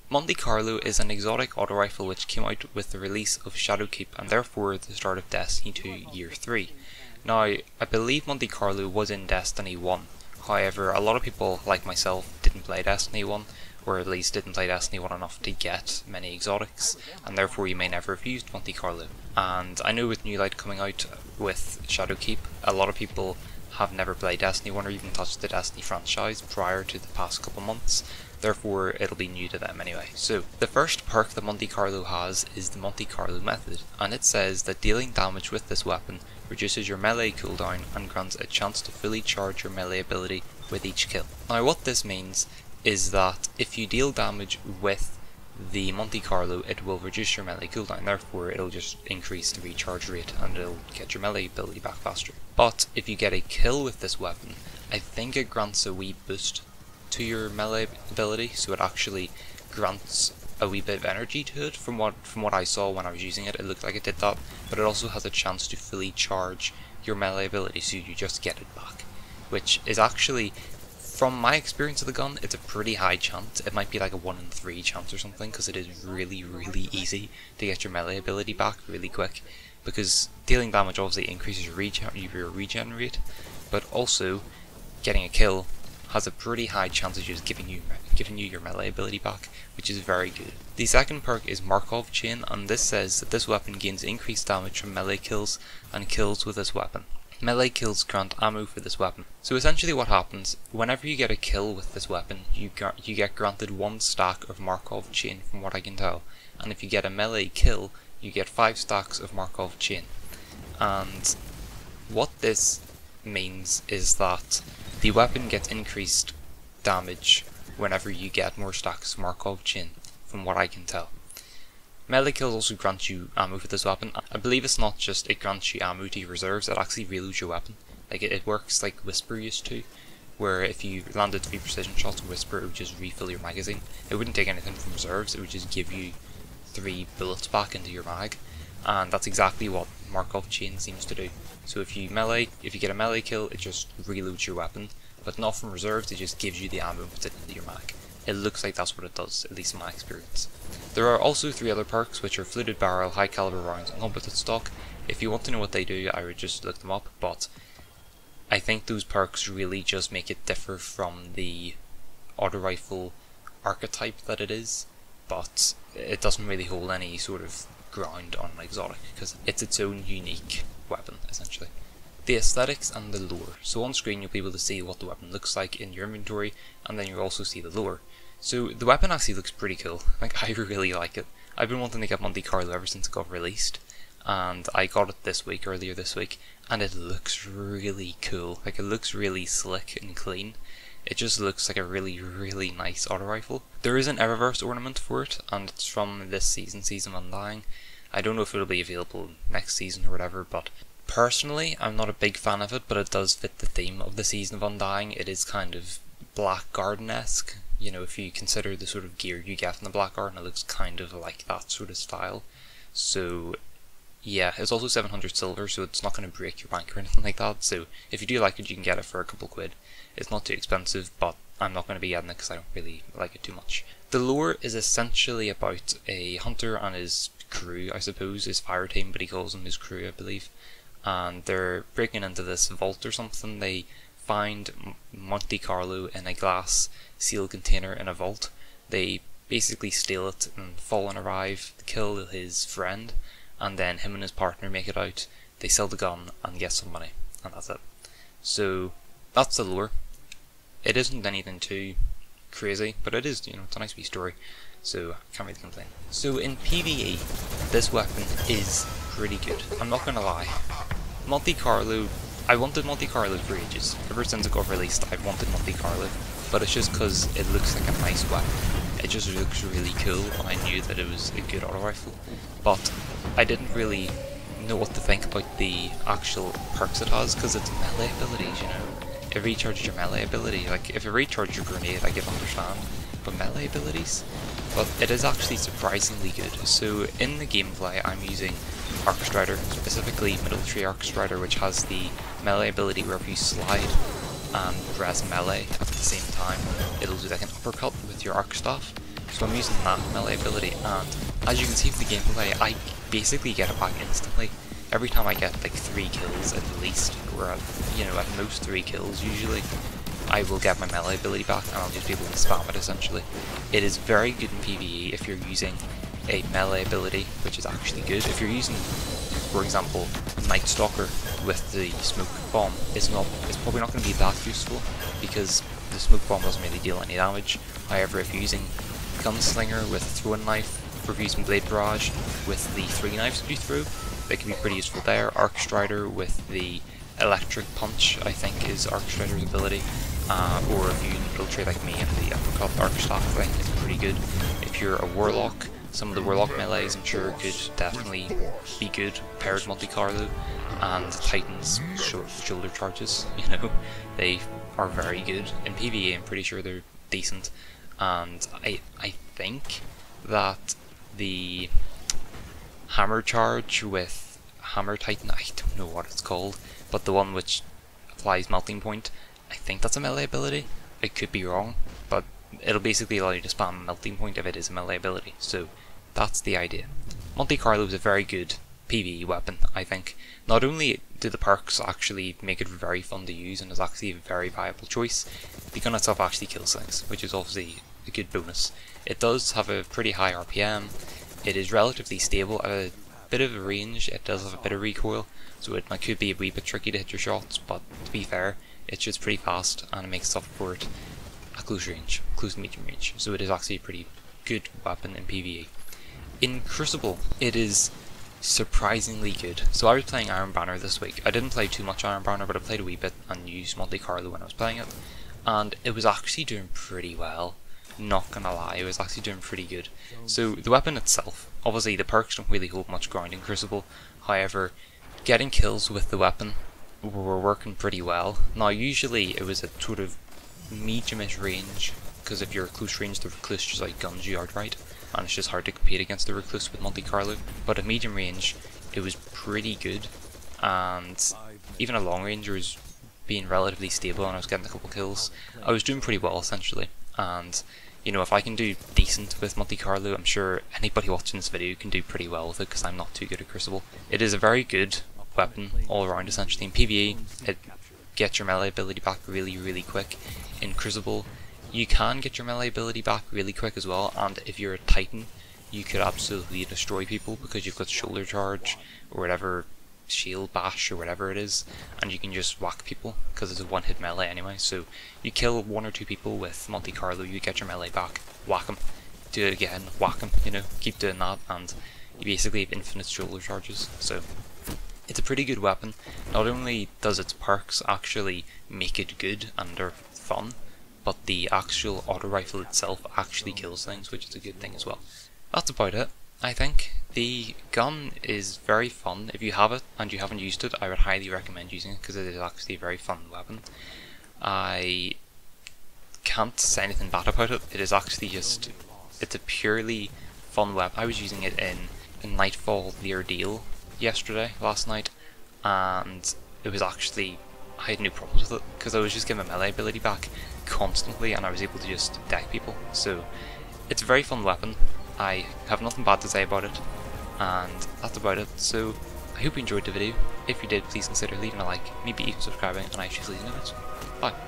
Monte Carlo is an exotic auto rifle which came out with the release of Shadowkeep and therefore the start of Destiny 2 Year 3. Now, I believe Monte Carlo was in Destiny 1, however a lot of people like myself didn't play Destiny 1, or at least didn't play Destiny 1 enough to get many exotics, and therefore you may never have used Monte Carlo. And I know with New Light coming out with Shadowkeep, a lot of people have never played Destiny 1 or even touched the Destiny franchise prior to the past couple months, therefore it'll be new to them anyway. So, the first perk that Monte Carlo has is the Monte Carlo method, and it says that dealing damage with this weapon reduces your melee cooldown and grants a chance to fully charge your melee ability with each kill. Now what this means is that if you deal damage with the Monte Carlo, it will reduce your melee cooldown, therefore it'll just increase the recharge rate and it'll get your melee ability back faster. But if you get a kill with this weapon, I think it grants a wee boost to your melee ability, so it actually grants a wee bit of energy to it. From what I saw when I was using it, it looked like it did that, but it also has a chance to fully charge your melee ability, so you just get it back, which is actually, from my experience of the gun, it's a pretty high chance. It might be like a 1 in 3 chance or something, because it is really easy to get your melee ability back really quick, because dealing damage obviously increases your regen rate, but also getting a kill has a pretty high chance of just giving you your melee ability back, which is very good. The second perk is Markov Chain, and this says that this weapon gains increased damage from melee kills and kills with this weapon. Melee kills grant ammo for this weapon. So essentially what happens, whenever you get a kill with this weapon, you get granted 1 stack of Markov Chain from what I can tell, and if you get a melee kill, you get 5 stacks of Markov Chain. And what this means is that the weapon gets increased damage whenever you get more stacks of Markov Chain, from what I can tell. Melee kills also grant you ammo for this weapon. I believe it's not just it grants you ammo to your reserves, it actually reloads your weapon. Like it works like Whisper used to, where if you landed 3 precision shots with Whisper, it would just refill your magazine. It wouldn't take anything from reserves, it would just give you 3 bullets back into your mag, and that's exactly what Markov Chain seems to do. So if you get a melee kill, it just reloads your weapon, but not from reserves, it just gives you the ammo and puts it into your mag. It looks like that's what it does, at least in my experience. There are also 3 other perks, which are Fluted Barrel, High Caliber Rounds, and Unlimited Stock. If you want to know what they do, I would just look them up, but I think those perks really just make it differ from the auto rifle archetype that it is, but it doesn't really hold any sort of ground on an exotic, because it's its own unique weapon, essentially. The aesthetics and the lore. So on screen you'll be able to see what the weapon looks like in your inventory, and then you'll also see the lore. So the weapon actually looks pretty cool. Like, I really like it. I've been wanting to get Monte Carlo ever since it got released, and I got it earlier this week, and it looks really cool. Like, it looks really slick and clean. It just looks like a really nice auto rifle. There is an Eververse ornament for it, and it's from this season of Undying. I don't know if it'll be available next season or whatever, but personally, I'm not a big fan of it, but it does fit the theme of the Season of Undying. It is kind of Black Garden-esque. You know, if you consider the sort of gear you get in the Black Garden, it looks kind of like that sort of style. So, yeah, it's also 700 silver, so it's not going to break your bank or anything like that. So, if you do like it, you can get it for a couple quid. It's not too expensive, but I'm not going to be getting it because I don't really like it too much. The lore is essentially about a hunter and his crew, I suppose, his fire team, but he calls them his crew, I believe. And they're breaking into this vault or something. They find Monte Carlo in a glass sealed container in a vault. They basically steal it, and Fallen arrive, kill his friend, and then him and his partner make it out. They sell the gun and get some money, and that's it. So that's the lore. It isn't anything too crazy, but it is, you know, it's a nice wee story, so I can't really complain. So in PvE, this weapon is pretty good. I'm not gonna lie. Monte Carlo, I wanted Monte Carlo for ages. Ever since it got released, I've wanted Monte Carlo, but it's just because it looks like a nice weapon. It just looks really cool, and I knew that it was a good auto rifle, but I didn't really know what to think about the actual perks it has, because it's melee abilities, you know. It recharges your melee ability. Like, if it recharges your grenade, I can understand, but melee abilities? But it is actually surprisingly good. So in the gameplay, I'm using Arc Strider, specifically Middle Tree Arc Strider, which has the melee ability where if you slide and press melee at the same time, it'll do like an uppercut with your arc staff, So I'm using that melee ability, and as you can see from the gameplay, I basically get it back instantly. Every time I get like 3 kills at least, or at most 3 kills usually, I will get my melee ability back and I'll just be able to spam it essentially. It is very good in PvE if you're using a melee ability, which is actually good. If you're using, for example, Night Stalker with the smoke bomb, it's probably not going to be that useful because the smoke bomb doesn't really deal any damage. However, if you're using Gunslinger with throwing knife, or if you're using Blade Barrage with the 3 knives that you throw, they can be pretty useful there. Arc Strider with the Electric Punch, I think, is Arc Strider's ability. Or if you infiltrate like me and the uppercut arc staff thing is pretty good. If you're a warlock, some of the warlock melees I'm sure could definitely be good paired with Monte Carlo, and Titan's shoulder charges, they are very good. In PvE I'm pretty sure they're decent, and I think that the hammer charge with Hammer Titan, I don't know what it's called, but the one which applies melting point, I think that's a melee ability. I could be wrong, but it'll basically allow you to spam melting point if it is a melee ability, so that's the idea. Monte Carlo is a very good PvE weapon, I think. Not only do the perks actually make it very fun to use and is actually a very viable choice, the gun itself actually kills things, which is obviously a good bonus. It does have a pretty high RPM, it is relatively stable at a bit of a range, it does have a bit of recoil, so it could be a wee bit tricky to hit your shots, but to be fair, it's just pretty fast and it makes up for it at close range, close to medium range, so it is actually a pretty good weapon in PvE. In Crucible, it is surprisingly good. So I was playing Iron Banner this week. I didn't play too much Iron Banner, but I played a wee bit and used Monte Carlo when I was playing it, and it was actually doing pretty well. Not gonna lie, it was actually doing pretty good. So the weapon itself, obviously the perks don't really hold much ground in Crucible, however, getting kills with the weapon were working pretty well. Now usually it was at sort of medium-ish range, because if you're close range, the Recluse just like guns you outright, and it's just hard to compete against the Recluse with Monte Carlo. But at medium range, it was pretty good, and even a long range was being relatively stable, and I was getting a couple kills. I was doing pretty well essentially, and if I can do decent with Monte Carlo, I'm sure anybody watching this video can do pretty well with it, because I'm not too good at Crucible. It is a very good weapon all around essentially. In PvE, it gets your melee ability back really quick. In Crucible, you can get your melee ability back really quick as well, and if you're a Titan, you could absolutely destroy people because you've got shoulder charge or whatever, shield bash or whatever it is, and you can just whack people because it's a one-hit melee anyway. So you kill 1 or 2 people with Monte Carlo, you get your melee back, whack them, do it again, whack them, keep doing that, and you basically have infinite shoulder charges. So it's a pretty good weapon. Not only does its perks actually make it good and they're fun, but the actual auto rifle itself actually kills things, which is a good thing as well. That's about it, I think. The gun is very fun. If you have it and you haven't used it, I would highly recommend using it because it is actually a very fun weapon. I can't say anything bad about it. It is actually just, it's a purely fun weapon. I was using it in Nightfall the Ordeal last night, and it was actually, I had no problems with it because I was just getting my melee ability back constantly and I was able to just deck people. So it's a very fun weapon. I have nothing bad to say about it, and that's about it. So I hope you enjoyed the video. If you did, please consider leaving a like, maybe even subscribing, and I shall see you in the next one. Bye.